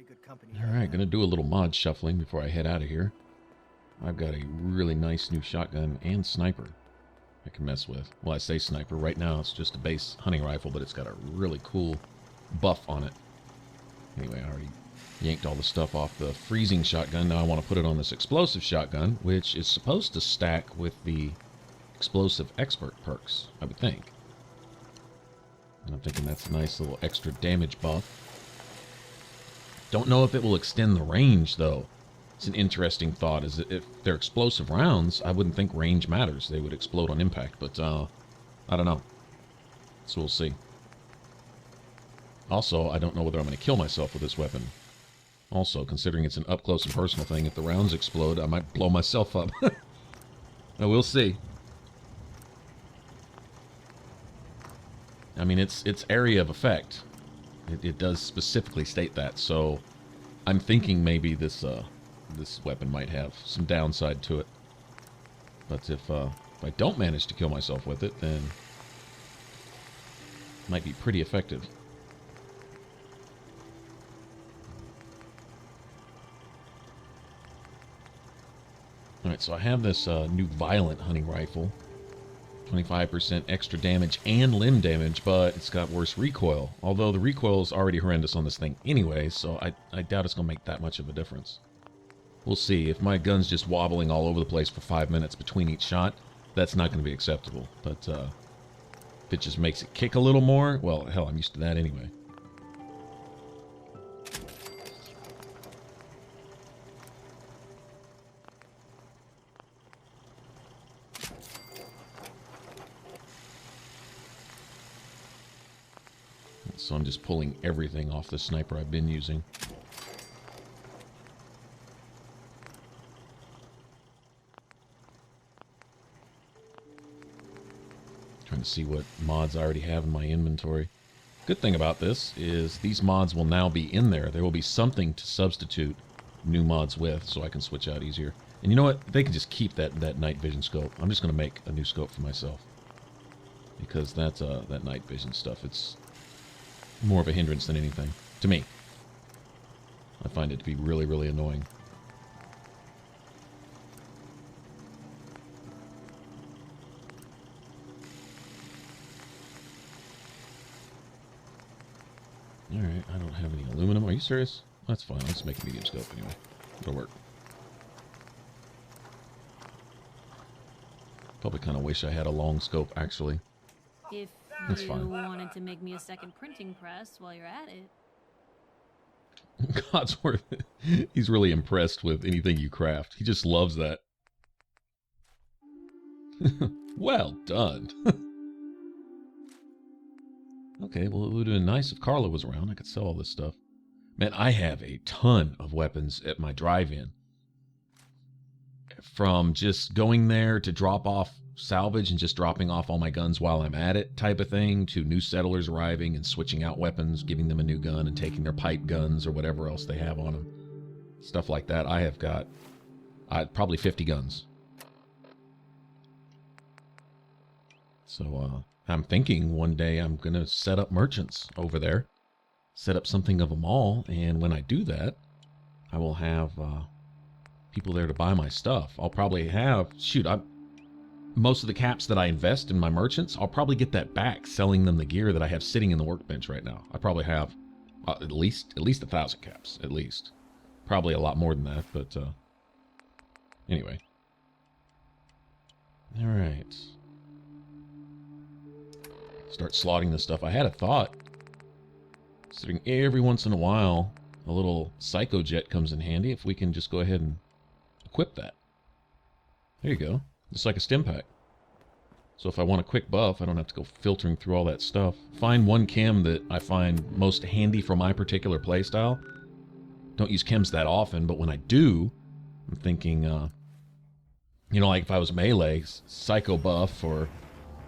good company. Alright, gonna do a little mod shuffling before I head out of here. I've got a really nice new shotgun and sniper I can mess with. Well, I say sniper. Right now it's just a base hunting rifle, but it's got a really cool buff on it. Anyway, I already yanked all the stuff off the freezing shotgun. Now I want to put it on this explosive shotgun, which is supposed to stack with the explosive expert perks, I would think. And I'm thinking that's a nice little extra damage buff. Don't know if it will extend the range, though. It's an interesting thought. Is that if they're explosive rounds, I wouldn't think range matters. They would explode on impact, but I don't know. So we'll see. Also, I don't know whether I'm going to kill myself with this weapon. Also, considering it's an up-close and personal thing, if the rounds explode, I might blow myself up. We'll see. I mean, it's area of effect. It does specifically state that, so I'm thinking maybe this this weapon might have some downside to it. But if I don't manage to kill myself with it, then it might be pretty effective. Alright, so I have this new violent hunting rifle. 25% extra damage and limb damage, but it's got worse recoil. Although the recoil is already horrendous on this thing anyway, so I doubt it's going to make that much of a difference. We'll see. If my gun's just wobbling all over the place for 5 minutes between each shot, that's not going to be acceptable. But if it just makes it kick a little more, well, hell, I'm used to that anyway. So I'm just pulling everything off the sniper I've been using. Trying to see what mods I already have in my inventory. Good thing about this is these mods will now be in there. There will be something to substitute new mods with, so I can switch out easier. And you know what? They can just keep that night vision scope. I'm just going to make a new scope for myself. Because that's that night vision stuff, it's more of a hindrance than anything. To me. I find it to be really, really annoying. Alright, I don't have any aluminum. Are you serious? That's fine. Let's make a medium scope anyway. It'll work. Probably kind of wish I had a long scope, actually. If That's you fine. wanted to make me a second printing press while you're at it. Codsworth, he's really impressed with anything you craft. He just loves that. Well done. Okay, well, it would have been nice if Carla was around. I could sell all this stuff. Man, I have a ton of weapons at my drive-in. From just going there to drop off salvage and just dropping off all my guns while I'm at it type of thing, to new settlers arriving and switching out weapons, giving them a new gun and taking their pipe guns or whatever else they have on them. Stuff like that. I have got probably 50 guns. So I'm thinking one day I'm going to set up merchants over there. Set up something of a mall, and when I do that, I will have people there to buy my stuff. I'll probably have, most of the caps that I invest in my merchants, I'll probably get that back selling them the gear that I have sitting in the workbench right now. I probably have at least 1,000 caps, at least. Probably a lot more than that, but anyway. All right. Start slotting this stuff. I had a thought. Considering every once in a while a little psycho jet comes in handy, if we can just go ahead and equip that. There you go. Just like a stim pack. So if I want a quick buff, I don't have to go filtering through all that stuff. Find one chem that I find most handy for my particular playstyle. Don't use chems that often, but when I do, I'm thinking, you know, like if I was melee, psycho buff or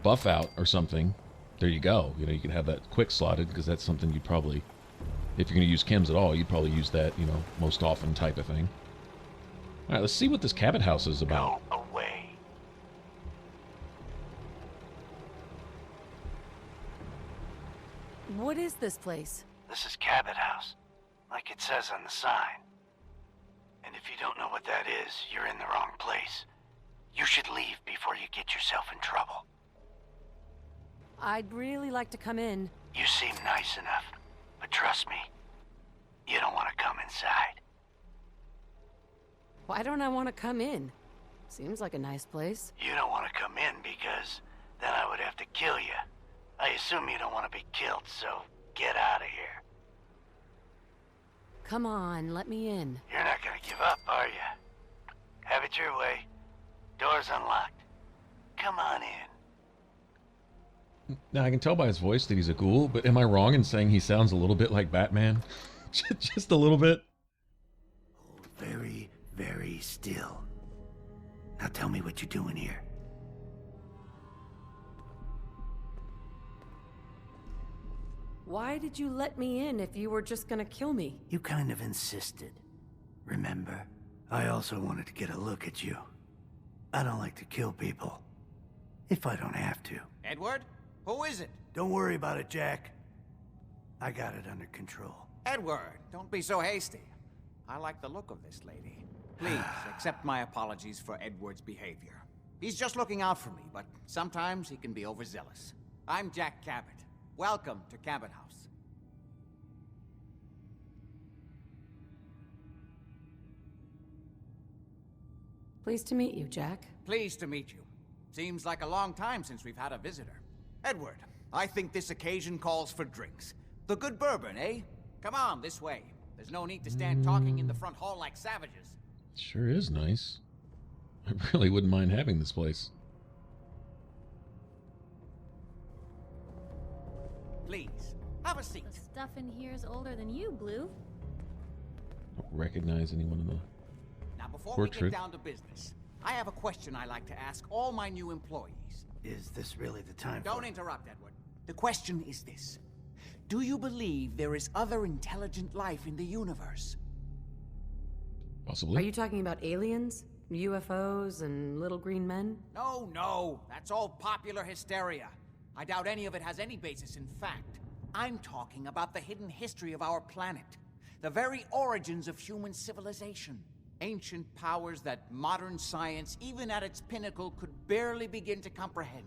buff out or something, there you go. You know, you can have that quick slotted, because that's something you'd probably, if you're going to use chems at all, you'd probably use that, you know, most often type of thing. All right, let's see what this Cabot house is about. Go away. What is this place? This is Cabot House. like it says on the sign. And if you don't know what that is, you're in the wrong place. You should leave before you get yourself in trouble. I'd really like to come in. You seem nice enough, but trust me, you don't want to come inside. Why don't I want to come in? Seems like a nice place. You don't want to come in because then I would have to kill you. I assume you don't want to be killed, so get out of here. Come on, let me in. You're not gonna give up, are you? Have it your way. Door's unlocked. Come on in. Now, I can tell by his voice that he's a ghoul, but am I wrong in saying he sounds a little bit like Batman? Just a little bit? Hold very, very still. Now tell me what you're doing here. Why did you let me in if you were just gonna kill me? You kind of insisted. Remember? I also wanted to get a look at you. I don't like to kill people. If I don't have to. Edward? Who is it? Don't worry about it, Jack. I got it under control. Edward, don't be so hasty. I like the look of this lady. Please, accept my apologies for Edward's behavior. He's just looking out for me, but sometimes he can be overzealous. I'm Jack Cabot. Welcome to Cabot House. Pleased to meet you, Jack. Pleased to meet you. Seems like a long time since we've had a visitor. Edward, I think this occasion calls for drinks. The good bourbon, eh? Come on, this way. There's no need to stand talking in the front hall like savages. Sure is nice. I really wouldn't mind having this place. Please, have a seat. The stuff in here is older than you, Blue. Don't recognize anyone in the Now, before we portrait. get down to business, I have a question I like to ask all my new employees. Is this really the time Don't for... interrupt, Edward. The question is this. Do you believe there is other intelligent life in the universe? Possibly. Are you talking about aliens? UFOs and little green men? No, that's all popular hysteria. I doubt any of it has any basis in fact. I'm talking about the hidden history of our planet. The very origins of human civilization. Ancient powers that modern science, even at its pinnacle, could barely begin to comprehend.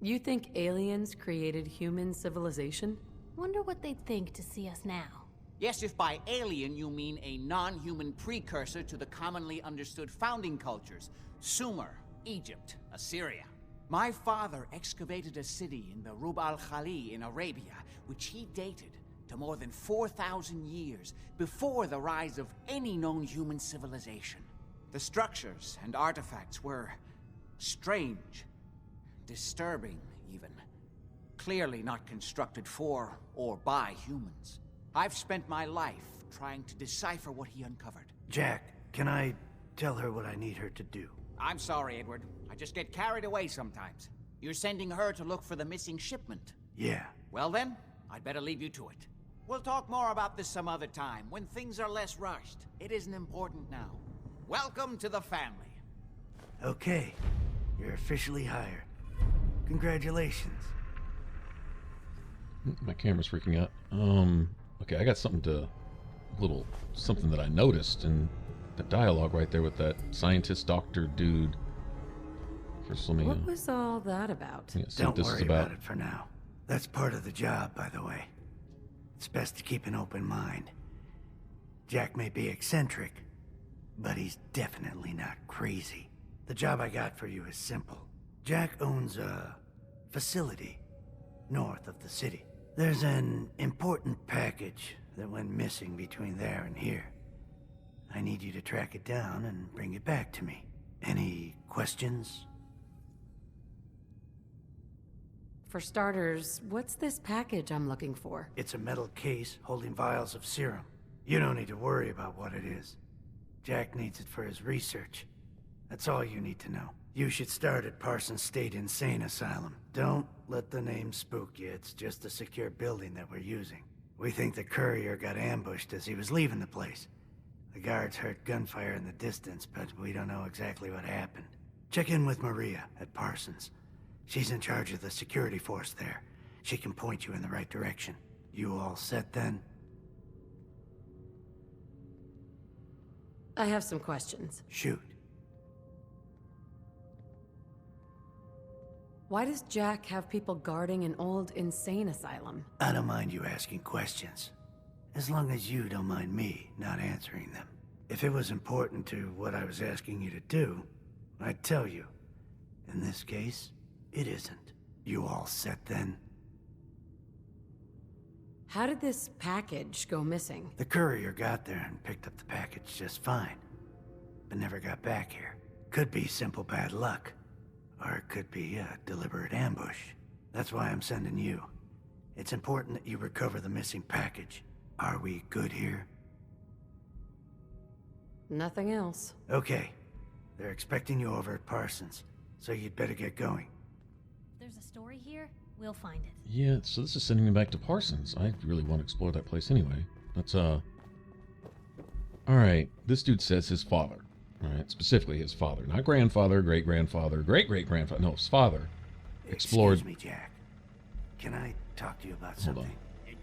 You think aliens created human civilization? Wonder what they'd think to see us now. Yes, if by alien you mean a non-human precursor to the commonly understood founding cultures. Sumer, Egypt, Assyria. My father excavated a city in the Rub al-Khali in Arabia, which he dated to more than 4,000 years before the rise of any known human civilization. The structures and artifacts were strange, disturbing even. Clearly not constructed for or by humans. I've spent my life trying to decipher what he uncovered. Jack, can I tell her what I need her to do? I'm sorry, Edward. I just get carried away sometimes. You're sending her to look for the missing shipment. Yeah. Well then, I'd better leave you to it. We'll talk more about this some other time, when things are less rushed. It isn't important now. Welcome to the family. Okay. You're officially hired. Congratulations. My camera's freaking out. Okay, I got something that I noticed in the dialogue right there with that scientist doctor dude. First, let me. What was all that about? Yeah, see Don't what this worry is about. about it for now. That's part of the job, by the way. It's best to keep an open mind. Jack may be eccentric, but he's definitely not crazy. The job I got for you is simple. Jack owns a facility north of the city. There's an important package that went missing between there and here. I need you to track it down and bring it back to me. Any questions? For starters, what's this package I'm looking for? It's a metal case holding vials of serum. You don't need to worry about what it is. Jack needs it for his research. That's all you need to know. You should start at Parsons State Insane Asylum. Don't let the name spook you. It's just a secure building that we're using. We think the courier got ambushed as he was leaving the place. The guards heard gunfire in the distance, but we don't know exactly what happened. Check in with Maria at Parsons. She's in charge of the security force there. She can point you in the right direction. You all set then? I have some questions. Shoot. Why does Jack have people guarding an old insane asylum? I don't mind you asking questions. As long as you don't mind me not answering them. If it was important to what I was asking you to do, I'd tell you. In this case, it isn't. You all set then? How did this package go missing? The courier got there and picked up the package just fine, but never got back here. Could be simple bad luck, or it could be a deliberate ambush. That's why I'm sending you. It's important that you recover the missing package. Are we good here? Nothing else. Okay. They're expecting you over at Parsons, so you'd better get going. If there's a story here, we'll find it. Yeah, so this is sending me back to Parsons. I really want to explore that place anyway. That's, Alright, this dude says his father. Alright, specifically his father. Not grandfather, great-grandfather, great-great-grandfather. No, his father. Explored... Excuse me, Jack. Can I talk to you about Hold something?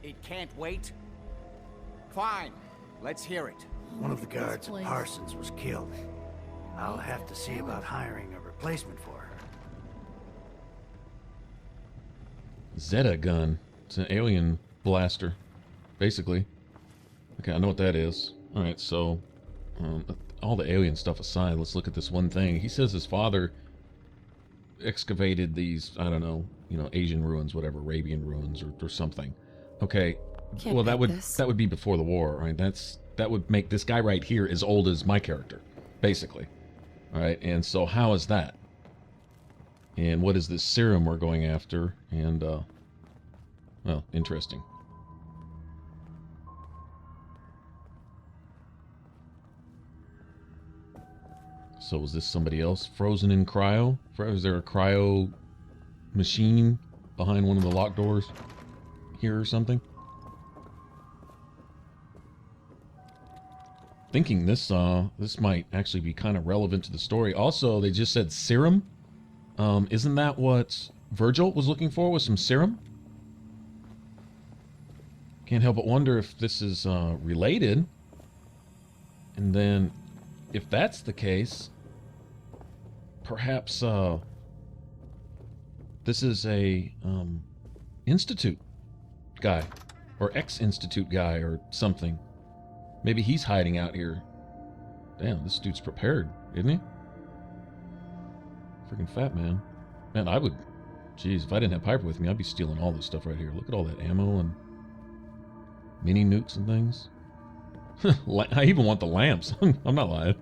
It can't wait? Fine. Let's hear it. One of the guards at place. Parsons was killed. I'll have to see about hiring a replacement for her. Zeta gun. It's an alien blaster, basically. Okay, I know what that is. Alright, so, all the alien stuff aside, let's look at this one thing. He says his father excavated these, I don't know, you know, Asian ruins, whatever, Arabian ruins or something. Okay, Can't well, bet this. that would be before the war, right? That would make this guy right here as old as my character, basically. Alright, and so how is that? And what is this serum we're going after? And, well, interesting. So was this somebody else frozen in cryo? Is there a cryo machine behind one of the locked doors here or something? Thinking this might actually be kind of relevant to the story. Also, they just said serum. Isn't that what Virgil was looking for, was some serum? Can't help but wonder if this is related. And then, if that's the case, perhaps this is a Institute guy, or ex-Institute guy, or something. Maybe he's hiding out here. Damn, this dude's prepared, isn't he? Freaking fat man. Man, I would... Jeez, if I didn't have Piper with me, I'd be stealing all this stuff right here. Look at all that ammo and mini nukes and things. I even want the lamps. I'm not lying.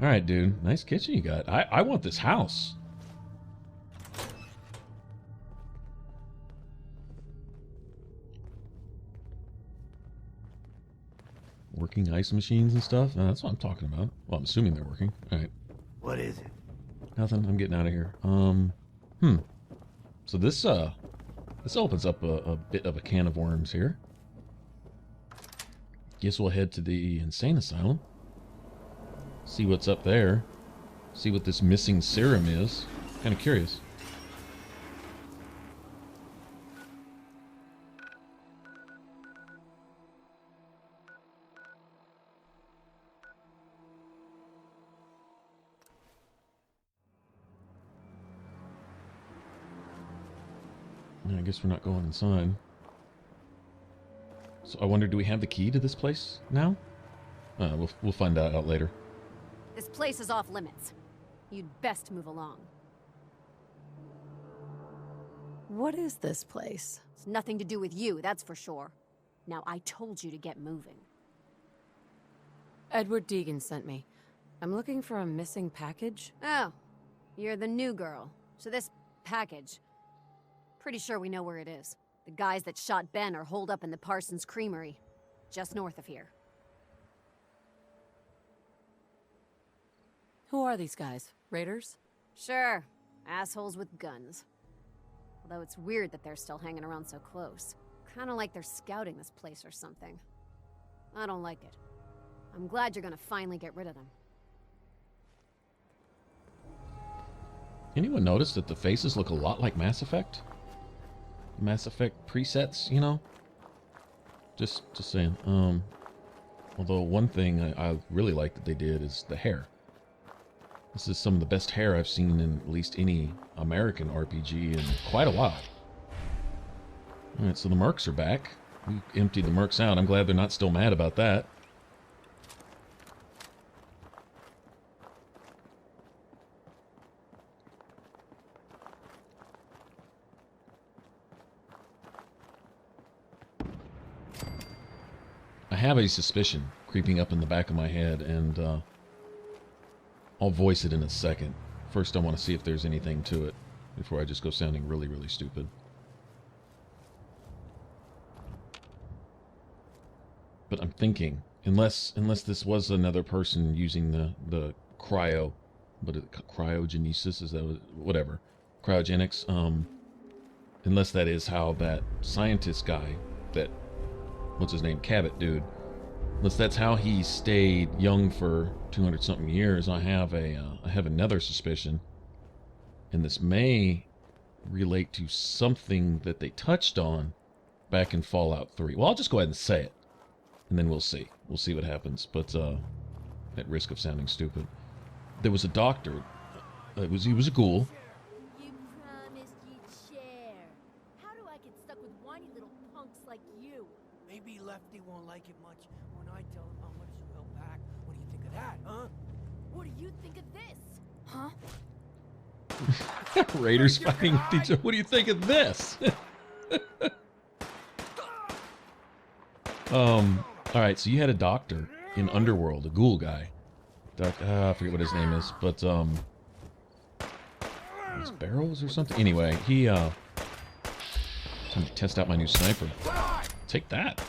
Alright, dude. Nice kitchen you got. I want this house. Working ice machines and stuff? That's what I'm talking about. Well, I'm assuming they're working. Alright. What is it? Nothing. I'm getting out of here. So this opens up a bit of a can of worms here. Guess we'll head to the insane asylum. See what's up there. See what this missing serum is. Kind of curious. I guess we're not going inside. So I wonder, do we have the key to this place now? We'll find that out later. This place is off limits. You'd best move along. What is this place? It's nothing to do with you, that's for sure. Now, I told you to get moving. Edward Deegan sent me. I'm looking for a missing package. Oh, you're the new girl. So this package... Pretty sure we know where it is. The guys that shot Ben are holed up in the Parsons Creamery, just north of here. Who are these guys? Raiders? Sure, assholes with guns. Although it's weird that they're still hanging around so close. Kinda like they're scouting this place or something. I don't like it. I'm glad you're gonna finally get rid of them. Anyone notice that the faces look a lot like Mass Effect? Mass Effect presets, you know? Just saying. Although one thing I really like that they did is the hair. This is some of the best hair I've seen in at least any American RPG in quite a while. Alright, so the mercs are back. We emptied the mercs out. I'm glad they're not still mad about that. I have a suspicion creeping up in the back of my head, and I'll voice it in a second. First, I want to see if there's anything to it before I just go sounding really, really stupid. But I'm thinking, unless this was another person using the cryogenesis, is that whatever, cryogenics, unless that is how that scientist guy, that, what's his name, Cabot dude, unless that's how he stayed young for 200 something years, I have another suspicion, and this may relate to something that they touched on back in Fallout 3. Well, I'll just go ahead and say it, and then we'll see what happens. But at risk of sounding stupid, there was a doctor. He was a ghoul. You promised you'd share. How do I get stuck with whiny little punks like you? Maybe Lefty won't like it much when I tell him how much you help back. What do you think of that, huh? What do you think of this? Huh? Raiders fighting with each other. What do you think of this? Alright, so you had a doctor in Underworld, a ghoul guy. I forget what his name is, but, his barrels or something? Anyway, he, time to test out my new sniper. Take that.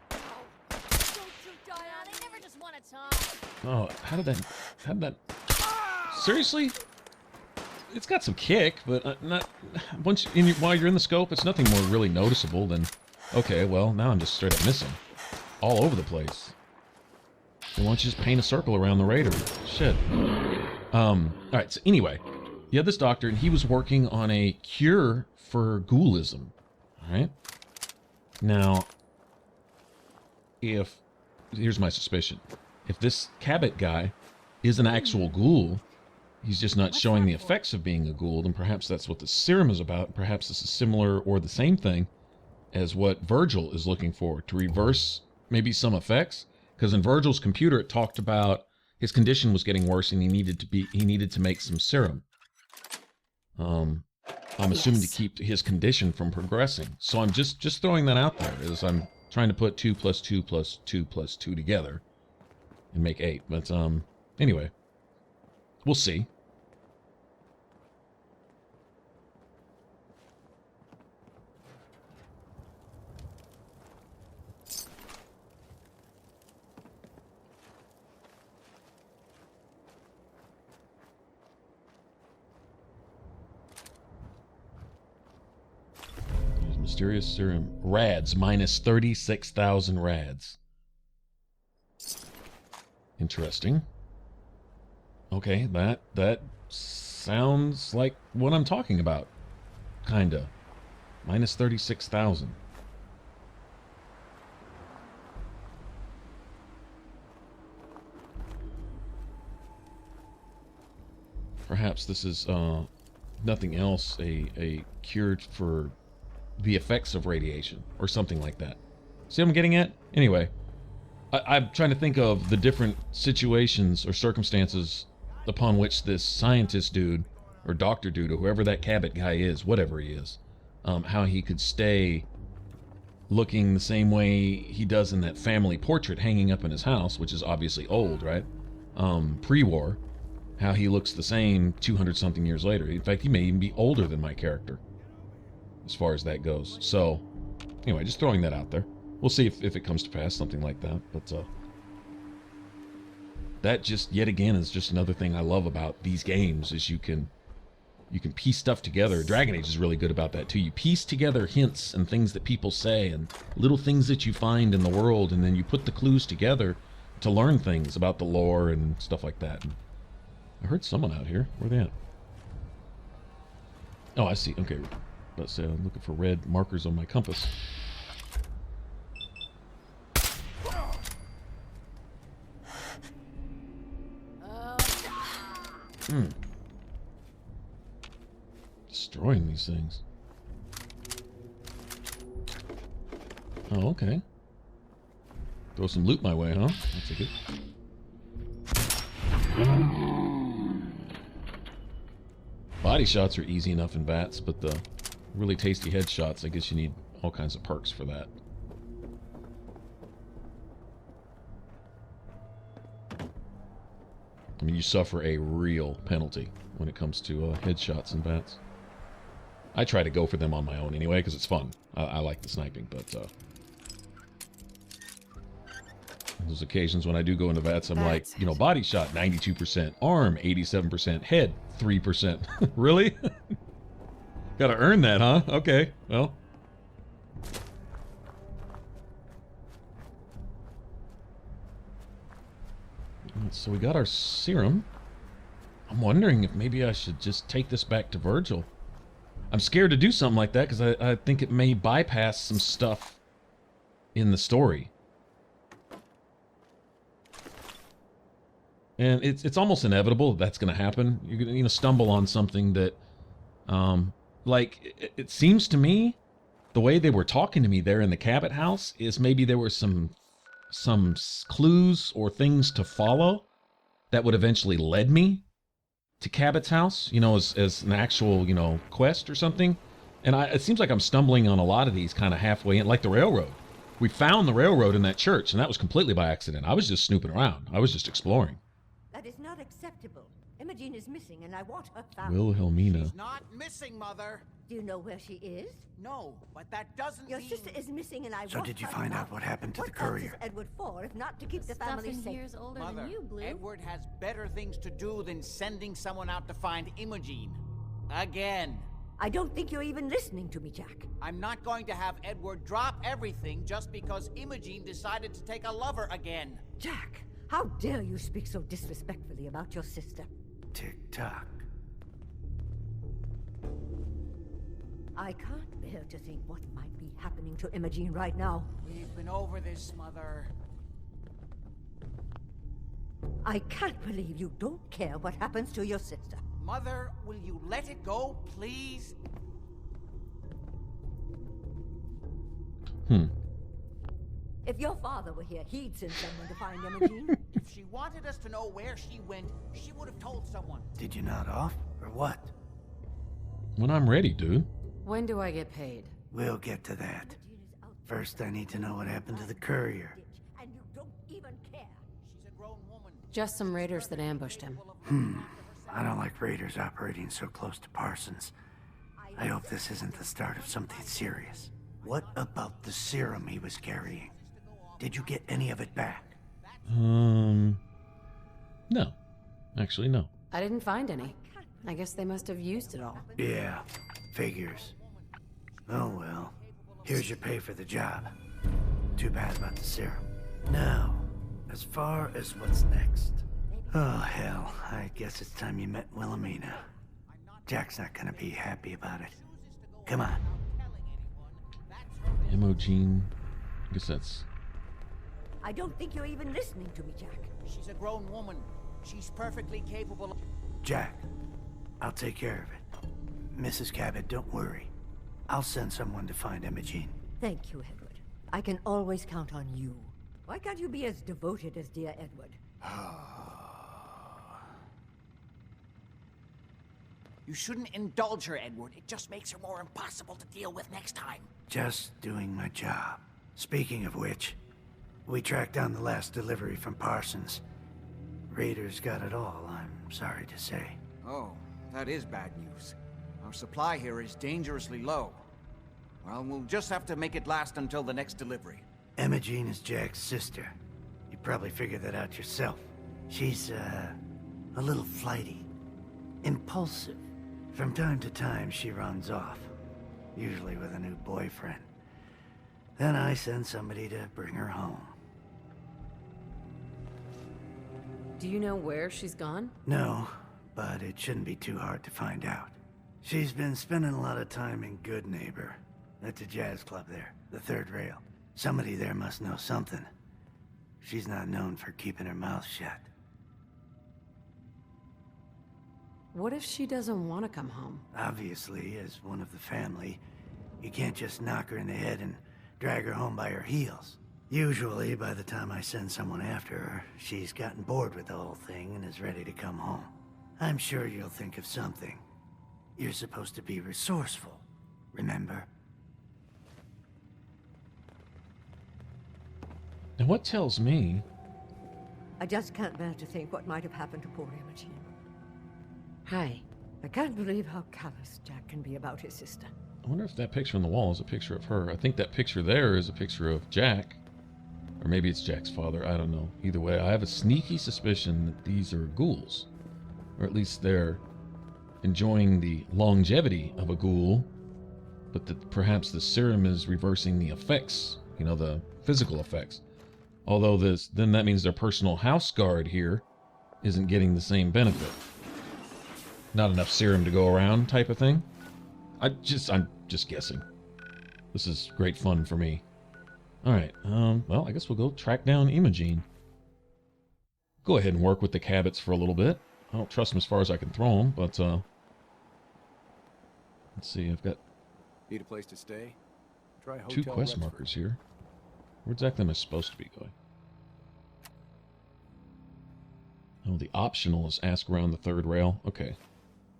Don't you die on it. They never just want to talk. Oh, how did that... Seriously? It's got some kick, but not... while you're in the scope, it's nothing more really noticeable than... Okay, well, now I'm just straight up missing. All over the place. Then why don't you just paint a circle around the raider? Shit. Alright, so anyway. You had this doctor, and he was working on a cure for ghoulism. Alright? Now, here's my suspicion. If this Cabot guy is an actual ghoul, he's just not showing the effects of being a ghoul, then perhaps that's what the serum is about. Perhaps this is similar or the same thing as what Virgil is looking for, to reverse maybe some effects. Because in Virgil's computer, it talked about his condition was getting worse and he needed to make some serum. I'm assuming to keep his condition from progressing. So I'm just throwing that out there as I'm trying to put 2 + 2 + 2 + 2 together and make 8. But anyway, we'll see. Mysterious serum. Rads. Minus 36,000 rads. Interesting. Okay, that sounds like what I'm talking about. Kinda. Minus 36,000. Perhaps this is nothing else, a cure for the effects of radiation, or something like that. See what I'm getting at? Anyway, I'm trying to think of the different situations or circumstances upon which this scientist dude, or doctor dude, or whoever that Cabot guy is, whatever he is, how he could stay looking the same way he does in that family portrait hanging up in his house, which is obviously old, right? Pre-war, how he looks the same 200-something years later. In fact, he may even be older than my character, as far as that goes. So, anyway, just throwing that out there. We'll see if it comes to pass, something like that. But, that just, yet again, is just another thing I love about these games, is you can piece stuff together. Dragon Age is really good about that, too. You piece together hints and things that people say, and little things that you find in the world, and then you put the clues together to learn things about the lore and stuff like that. And I heard someone out here. Where are they at? Oh, I see. Okay. about to say, I'm looking for red markers on my compass. Destroying these things. Oh, okay. Throw some loot my way, huh? That's a good. Body shots are easy enough in bats, but the really tasty headshots, I guess you need all kinds of perks for that. I mean, you suffer a real penalty when it comes to headshots and bats. I try to go for them on my own anyway, because it's fun. I like the sniping, but those occasions when I do go into bats, I'm like, you know, body shot 92%, arm 87%, head 3%. Really? Gotta earn that, huh? Okay, well. So we got our serum. I'm wondering if maybe I should just take this back to Virgil. I'm scared to do something like that because I think it may bypass some stuff in the story. And it's almost inevitable that's going to happen. You're going to stumble on something that, like, it seems to me, the way they were talking to me there in the Cabot house is maybe there were some clues or things to follow that would eventually lead me to Cabot's house, you know, as an actual, you know, quest or something. And it seems like I'm stumbling on a lot of these kind of halfway in, like the railroad. We found the railroad in that church, and that was completely by accident. I was just snooping around. I was just exploring. That is not acceptable. Imogen is missing, and I want her found. Wilhelmina. She's not missing, Mother. Do you know where she is? No, but that doesn't Your mean... sister is missing, and I want her So did you find out what happened to the What else courier? is Edward for, if not to keep the Stuff family in safe? here is older Mother, than you, Blue. Edward has better things to do than sending someone out to find Imogen. Again. I don't think you're even listening to me, Jack. I'm not going to have Edward drop everything just because Imogen decided to take a lover again. Jack, how dare you speak so disrespectfully about your sister? Tick-tock. I can't bear to think what might be happening to Imogen right now. We've been over this, Mother. I can't believe you don't care what happens to your sister. Mother, will you let it go, please? If your father were here, he'd send someone to find Imogen. If she wanted us to know where she went, she would have told someone. Did you nod off, or what? When I'm ready, dude. When do I get paid? We'll get to that. First, I need to know what happened to the courier. And you don't even care. She's a grown woman. Just some raiders that ambushed him. I don't like raiders operating so close to Parsons. I hope this isn't the start of something serious. What about the serum he was carrying? Did you get any of it back? No. Actually, no. I didn't find any. I guess they must have used it all. Yeah, figures. Oh well. Here's your pay for the job. Too bad about the serum. Now, as far as what's next. Oh hell, I guess it's time you met Wilhelmina. Jack's not gonna be happy about it. Come on. Imogen. I guess that's... I don't think you're even listening to me, Jack. She's a grown woman. She's perfectly capable of... Jack, I'll take care of it. Mrs. Cabot, don't worry. I'll send someone to find Imogen. Thank you, Edward. I can always count on you. Why can't you be as devoted as dear Edward? You shouldn't indulge her, Edward. It just makes her more impossible to deal with next time. Just doing my job. Speaking of which, we tracked down the last delivery from Parsons. Raiders got it all, I'm sorry to say. Oh, that is bad news. Our supply here is dangerously low. Well, we'll just have to make it last until the next delivery. Imogen is Jack's sister. You probably figured that out yourself. She's, a little flighty. Impulsive. From time to time, she runs off. Usually with a new boyfriend. Then I send somebody to bring her home. Do you know where she's gone? No, but it shouldn't be too hard to find out. She's been spending a lot of time in Goodneighbor, at the jazz club there, the third rail. Somebody there must know something. She's not known for keeping her mouth shut. What if she doesn't want to come home? Obviously, as one of the family, you can't just knock her in the head and drag her home by her heels. Usually, by the time I send someone after her, she's gotten bored with the whole thing and is ready to come home. I'm sure you'll think of something. You're supposed to be resourceful, remember? And what tells me... I just can't bear to think what might have happened to poor Imogen. Hi. I can't believe how callous Jack can be about his sister. I wonder if that picture on the wall is a picture of her. I think that picture there is a picture of Jack. Or maybe it's Jack's father. I don't know. Either way, I have a sneaky suspicion that these are ghouls. Or at least they're enjoying the longevity of a ghoul. But that perhaps the serum is reversing the effects. You know, the physical effects. Although then that means their personal house guard here isn't getting the same benefit. Not enough serum to go around type of thing. I'm just guessing. This is great fun for me. Alright, well, I guess we'll go track down Imogen. Go ahead and work with the Cabots for a little bit. I don't trust them as far as I can throw them, but, let's see, I've got Need a place to stay? Try Hotel 2 quest Rexford. markers here. Where exactly am I supposed to be going? Oh, the optional is ask around the third rail. Okay.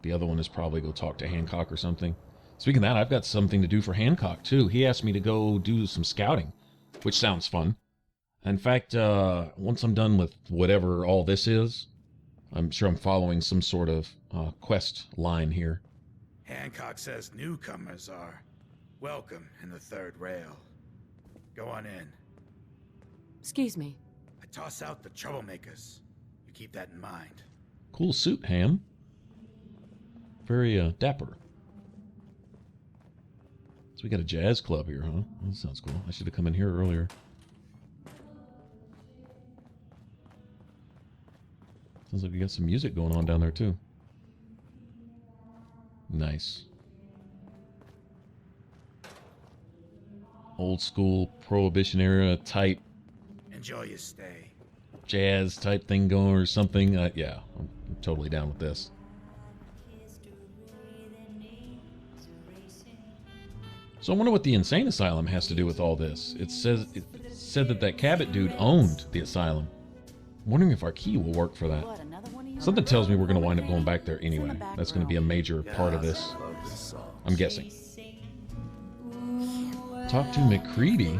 The other one is probably go talk to Hancock or something. Speaking of that, I've got something to do for Hancock, too. He asked me to go do some scouting, which sounds fun. In fact, once I'm done with whatever all this is, I'm sure I'm following some sort of quest line here. Hancock says newcomers are welcome in the third rail. Go on in. Excuse me. I toss out the troublemakers. You keep that in mind. Cool suit, Ham. Very dapper. So we got a jazz club here, huh? That sounds cool. I should have come in here earlier. Sounds like we got some music going on down there, too. Nice. Old school Prohibition era type Enjoy your stay. jazz type thing going or something. Yeah, I'm totally down with this. So I wonder what the insane asylum has to do with all this. It said that Cabot dude owned the asylum. I'm wondering if our key will work for that. Something tells me we're going to wind up going back there anyway. That's going to be a major part of this. I'm guessing. Talk to McCready.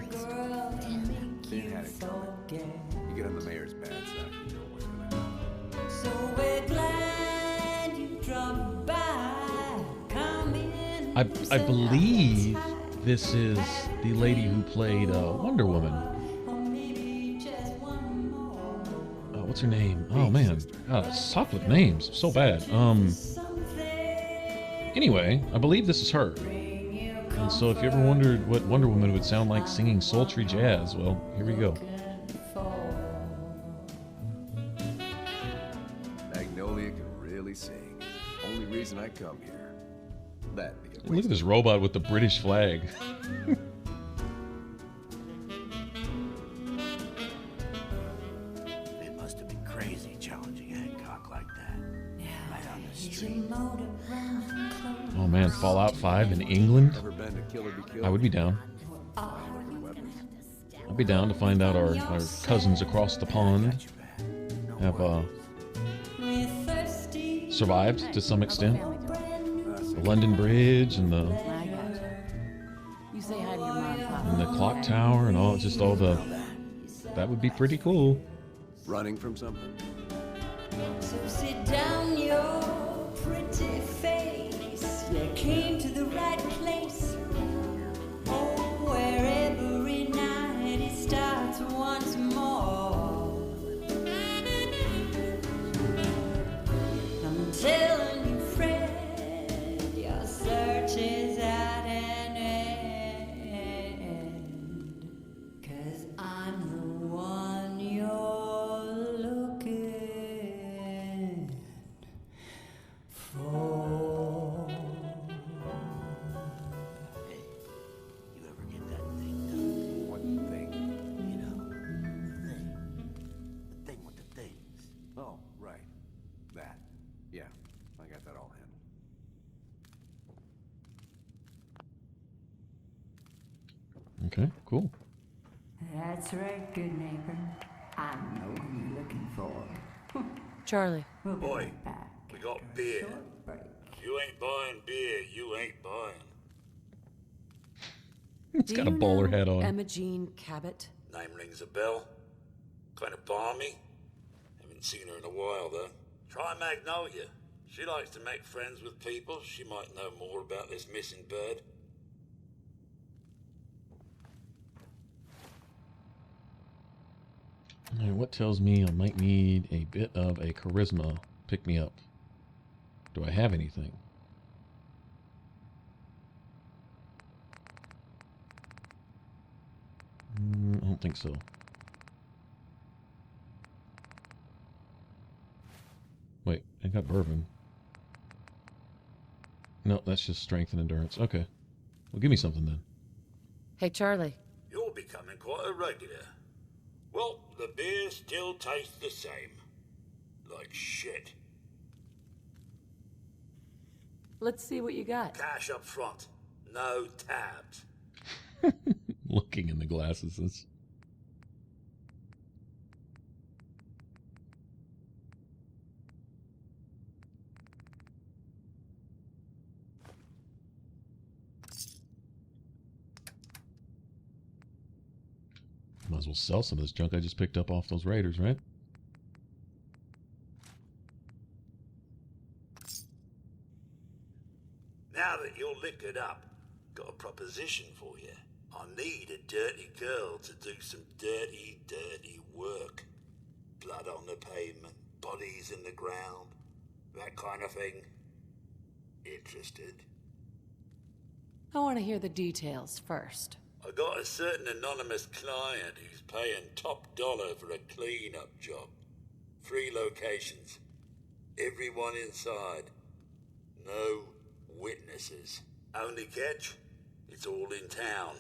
Ben had it coming. You get on the mayor's bad side, you know what's gonna happen. So we're glad you dropped by. Come in. I believe this is the lady who played Wonder Woman. What's her name? Oh man, God, I suck with names so bad. Anyway, I believe this is her. And so if you ever wondered what Wonder Woman would sound like singing sultry jazz, well, here we go. Magnolia can really sing. Only reason I come here. That Look at this robot with the British flag. It must have been crazy challenging Hancock like that. Right on the street. Oh man, Fallout 5 in England? Ever been to Kill or Be Killed? I would be down. I'd be down to find out our cousins across the pond have survived to some extent. The London Bridge and the clock tower and all the that would be pretty cool. Running from something? So sit down your pretty face. You came to the right place. Oh, where every night it starts once more. I'm telling you, Fred, your search is at an end. 'Cause I'm the one you're looking Okay, cool. That's right, good neighbor. I know who you're looking for. Charlie. We'll be Boy, right back. we got beer. Short break. You ain't buying beer, you ain't buying. It's got a bowler hat on. Emma Jean Cabot? Name rings a bell. Kind of balmy. Haven't seen her in a while, though. Try Magnolia. She likes to make friends with people. She might know more about this missing bird. Alright, what tells me I might need a bit of a charisma pick-me-up? Do I have anything? I don't think so. Wait, I got bourbon. No, that's just strength and endurance. Okay. Well, give me something then. Hey, Charlie. You're becoming quite a regular. Well, the beer still tastes the same. Like shit. Let's see what you got. Cash up front. No tabs. Looking in the glasses is... Might as well sell some of this junk I just picked up off those raiders, right? Now that you're liquored up, got a proposition for you. I need a dirty girl to do some dirty, dirty work. Blood on the pavement, bodies in the ground, that kind of thing. Interested? I want to hear the details first. I got a certain anonymous client who's paying top dollar for a clean-up job. 3 locations. Everyone inside. No witnesses. Only catch? It's all in town.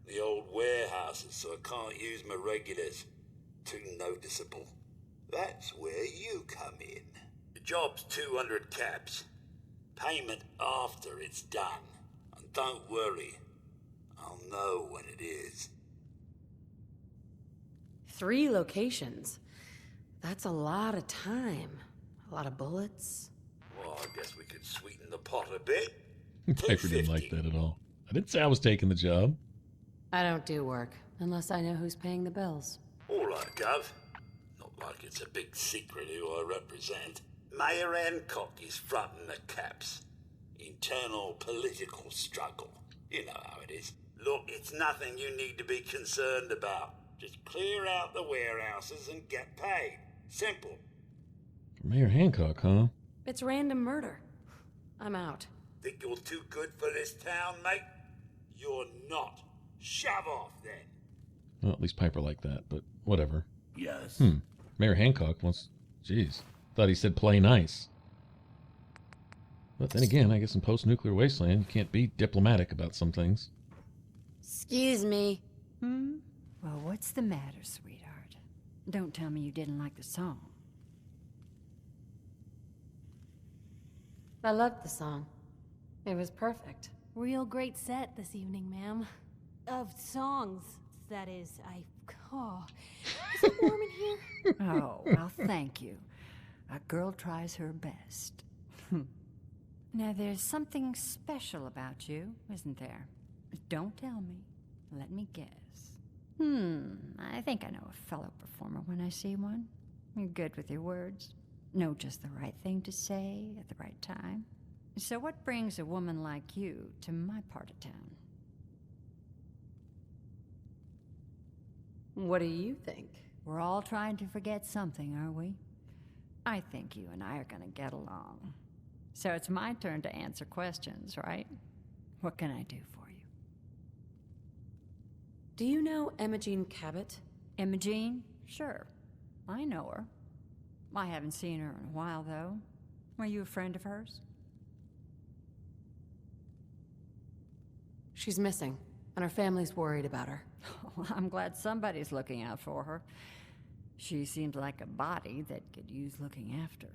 The old warehouses, so I can't use my regulars. Too noticeable. That's where you come in. The job's 200 caps. Payment after it's done. And don't worry, I'll know when it is. 3 locations. That's a lot of time. A lot of bullets. Well, I guess we could sweeten the pot a bit. Piper didn't like that at all. I didn't say I was taking the job. I don't do work, unless I know who's paying the bills. All right, Gov. Not like it's a big secret who I represent. Mayor Hancock is fronting the caps. Internal political struggle. You know how it is. Look, it's nothing you need to be concerned about. Just clear out the warehouses and get paid. Simple. Mayor Hancock, huh? It's random murder. I'm out. Think you're too good for this town, mate? You're not. Shove off, then. Well, at least Piper liked that, but whatever. Yes. Mayor Hancock wants... Jeez. Thought he said play nice. But then again, I guess in post-nuclear wasteland, you can't be diplomatic about some things. Excuse me. Well, what's the matter, sweetheart? Don't tell me you didn't like the song. I loved the song. It was perfect. Real great set this evening, ma'am. Of songs, that is. Oh. Is it warm in here? Oh, well, thank you. A girl tries her best. Now, there's something special about you, isn't there? Don't tell me. Let me guess. I think I know a fellow performer when I see one. You're good with your words. Know just the right thing to say at the right time. So what brings a woman like you to my part of town? What do you think? We're all trying to forget something, are we? I think you and I are gonna get along. So it's my turn to answer questions, right? What can I do for you? Do you know Emma Jean Cabot? Emma Jean? Sure. I know her. I haven't seen her in a while, though. Were you a friend of hers? She's missing, and her family's worried about her. Well, I'm glad somebody's looking out for her. She seems like a body that could use looking after.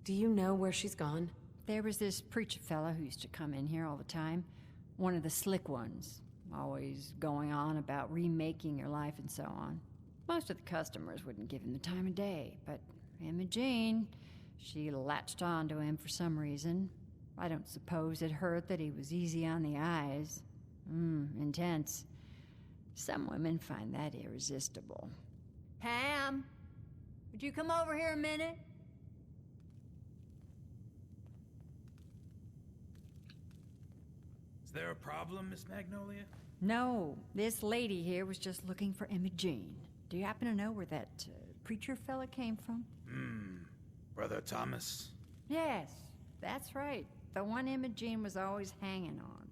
Do you know where she's gone? There was this preacher fella who used to come in here all the time. One of the slick ones. Always going on about remaking your life and so on. Most of the customers wouldn't give him the time of day, but Imogene, she latched on to him for some reason. I don't suppose it hurt that he was easy on the eyes. Intense. Some women find that irresistible. Pam, would you come over here a minute? Is there a problem, Miss Magnolia? No, this lady here was just looking for Imogene. Do you happen to know where that preacher fella came from? Brother Thomas? Yes, that's right. The one Imogene was always hanging on.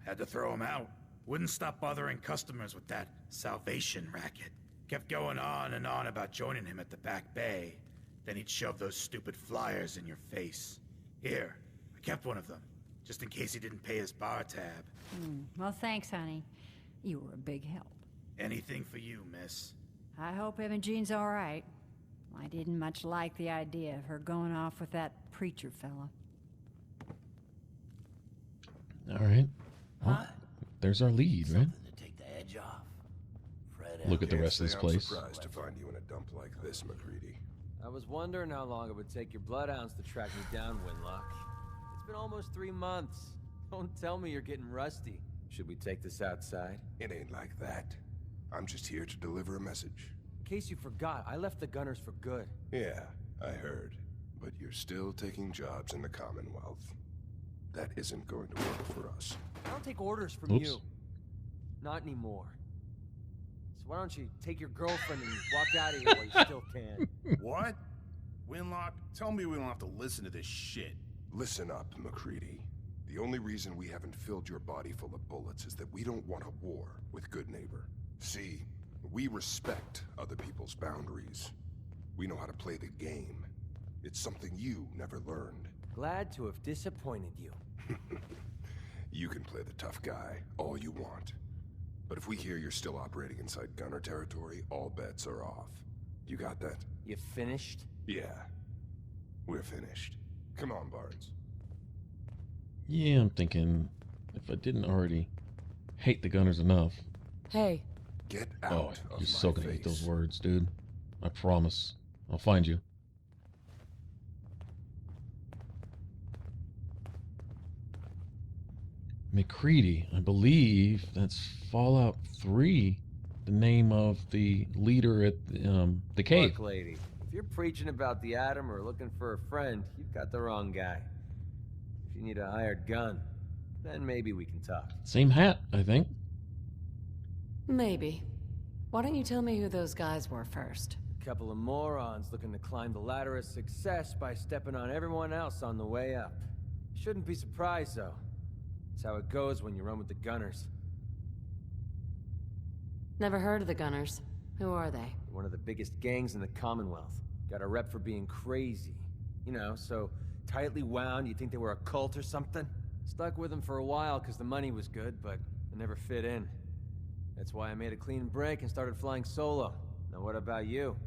Had to throw him out. Wouldn't stop bothering customers with that salvation racket. Kept going on and on about joining him at the back bay. Then he'd shove those stupid flyers in your face. Here, I kept one of them, just in case he didn't pay his bar tab. Well, thanks, honey. You were a big help. Anything for you, miss. I hope Imogene's all right. I didn't much like the idea of her going off with that preacher fella. All right. Well, there's our lead, right? To take the edge off. Fred Look at the rest of this place. I'm surprised to find you in a dump like this, McCready. I was wondering how long it would take your bloodhounds to track me down, Winlock. It's been almost 3 months. Don't tell me you're getting rusty. Should we take this outside? It ain't like that. I'm just here to deliver a message. In case you forgot, I left the Gunners for good. Yeah, I heard. But you're still taking jobs in the Commonwealth. That isn't going to work for us. I don't take orders from you. Not anymore. So why don't you take your girlfriend and walk out of here while you still can? What? Winlock, tell me we don't have to listen to this shit. Listen up, McCready. The only reason we haven't filled your body full of bullets is that we don't want a war with Goodneighbor. See, we respect other people's boundaries. We know how to play the game. It's something you never learned. Glad to have disappointed you. You can play the tough guy all you want. But if we hear you're still operating inside Gunner territory, all bets are off. You got that? You finished? Yeah. We're finished. Come on, Barnes. Yeah, I'm thinking if I didn't already hate the Gunners enough. Hey. Get out you're so gonna hate those words, dude. I promise. I'll find you. McCready, I believe that's Fallout 3, the name of the leader at the cave. Look, lady, if you're preaching about the atom or looking for a friend, you've got the wrong guy. If you need a hired gun, then maybe we can talk. Same hat, I think. Maybe. Why don't you tell me who those guys were first? A couple of morons looking to climb the ladder of success by stepping on everyone else on the way up. Shouldn't be surprised, though. That's how it goes when you run with the Gunners. Never heard of the Gunners. Who are they? One of the biggest gangs in the Commonwealth. Got a rep for being crazy. You know, so tightly wound you'd think they were a cult or something. Stuck with them for a while because the money was good, but it never fit in. That's why I made a clean break and started flying solo. Now what about you?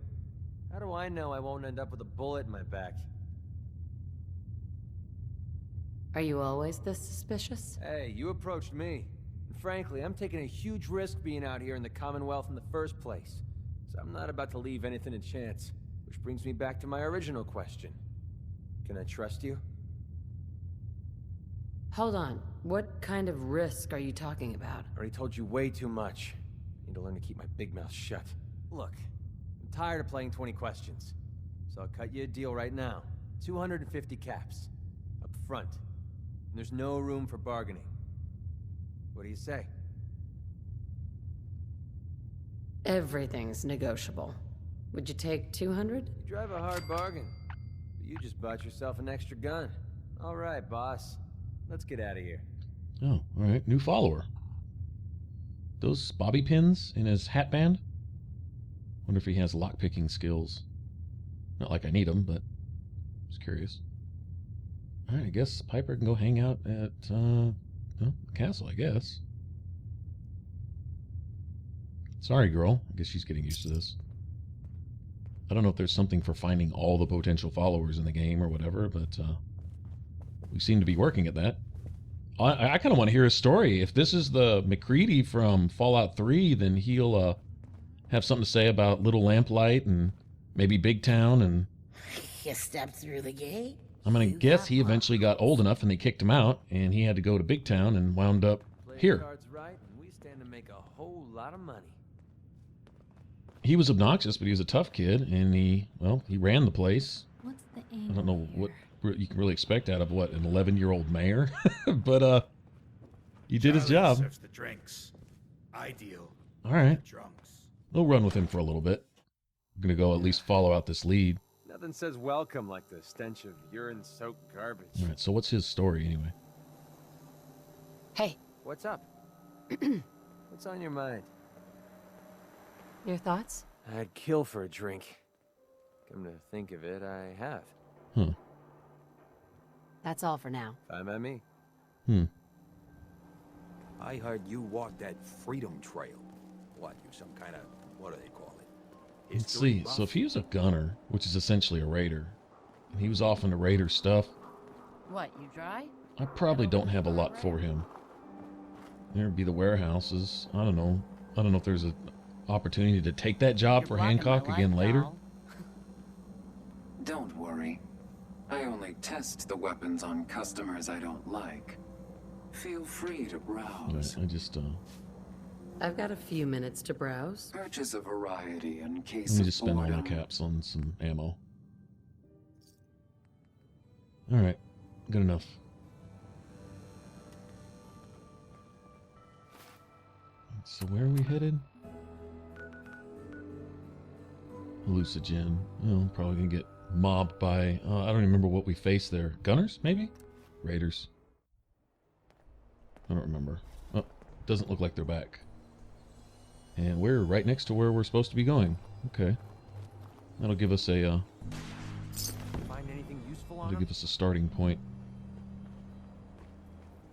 How do I know I won't end up with a bullet in my back? Are you always this suspicious? Hey, you approached me. And frankly, I'm taking a huge risk being out here in the Commonwealth in the first place. So I'm not about to leave anything to chance. Which brings me back to my original question. Can I trust you? Hold on. What kind of risk are you talking about? I already told you way too much. I need to learn to keep my big mouth shut. Look, I'm tired of playing 20 questions. So I'll cut you a deal right now. 250 caps. Up front. And there's no room for bargaining. What do you say? Everything's negotiable. Would you take 200? You drive a hard bargain. But you just bought yourself an extra gun. All right, boss. Let's get out of here. Oh, all right. New follower. Those bobby pins in his hat band? Wonder if he has lockpicking skills. Not like I need them, but just curious. All right, I guess Piper can go hang out at well, the castle, I guess. Sorry, girl. I guess she's getting used to this. I don't know if there's something for finding all the potential followers in the game or whatever, but we seem to be working at that. I kind of want to hear his story. If this is the MacReady from Fallout 3, then he'll have something to say about Little Lamplight and maybe Big Town. And You stepped through the gate? I'm going to guess he eventually got old enough and they kicked him out, and he had to go to Big Town and wound up here. Cards right, and we stand to make a whole lot of money. He was obnoxious, but he was a tough kid, and he ran the place. What's the I angle don't know here? what you can really expect out of, what, an 11-year-old mayor? But he did his job. Serves the drinks. Ideal. All right. Drunks. We'll run with him for a little bit. I'm going to go at least follow out this lead. Nothing says welcome like the stench of urine-soaked garbage. All right, so what's his story anyway? Hey. What's up? What's on your mind? Your thoughts? I'd kill for a drink. Come to think of it, I have. Huh. That's all for now. Fine by me. I heard you walked that freedom trail. What, you some kind of, what do they call it? Let's see. So if he was a gunner, which is essentially a raider, and he was off into raider stuff, What, you dry? I probably don't have a lot for him. There'd be the warehouses. I don't know. I don't know if there's an opportunity to take that job for Hancock again later. Don't worry. I only test the weapons on customers I don't like. Feel free to browse. Right, I just I've got a few minutes to browse. Purchase a variety in case let me of just spend all my boredom. caps on some ammo. All right, good enough. So where are we headed? Hallucinogen. Oh, probably gonna get mobbed by, I don't remember what we faced there. Gunners, maybe? Raiders. I don't remember. Oh, doesn't look like they're back. And we're right next to where we're supposed to be going. Okay. That'll give us a, Find anything useful on that'll him? give us a starting point.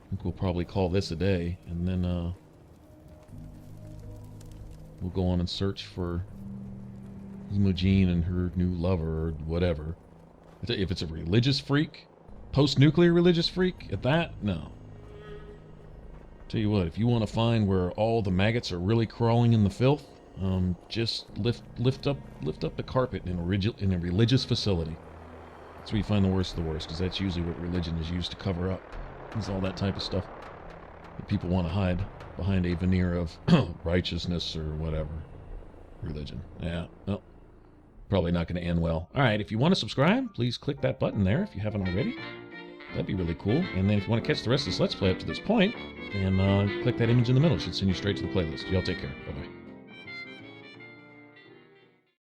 I think we'll probably call this a day, and then, we'll go on and search for Imogen and her new lover or whatever. If it's a religious freak, post-nuclear religious freak, at that, no. Tell you what, if you want to find where all the maggots are really crawling in the filth, just lift up the carpet in a religious facility. That's where you find the worst of the worst, because that's usually what religion is used to cover up. It's all that type of stuff that people want to hide behind a veneer of righteousness or whatever. Religion. Yeah, well, probably not going to end well. All right, if you want to subscribe, please click that button there if you haven't already. That'd be really cool. And then if you want to catch the rest of this Let's Play up to this point, and click that image in the middle. It should send you straight to the playlist. Y'all take care. Bye-bye.